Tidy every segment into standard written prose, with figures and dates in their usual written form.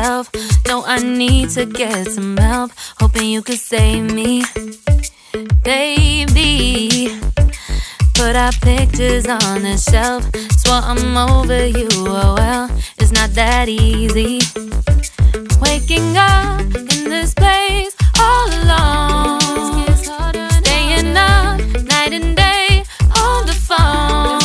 myself. No, I need to get some help. Hoping you could save me, baby. Put our pictures on the shelf. Swore I'm over you, oh well, it's not that easy. Waking up in this place all alone, staying up night and day on the phone.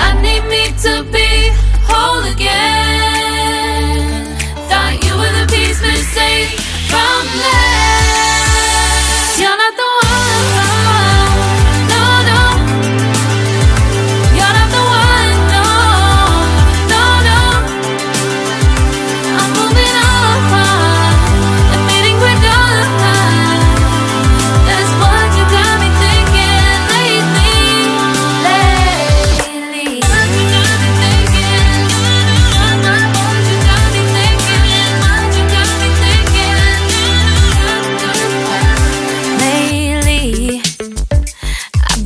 I need me to be whole again. Thought you were the piece missing from last. You're not the one.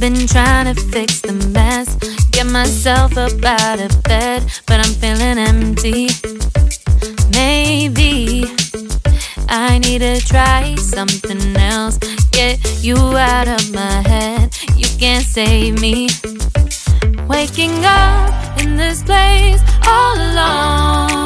Been trying to fix the mess, get myself up out of bed, but I'm feeling empty. Maybe I need to try something else, get you out of my head. You can't save me. Waking up in this place all alone.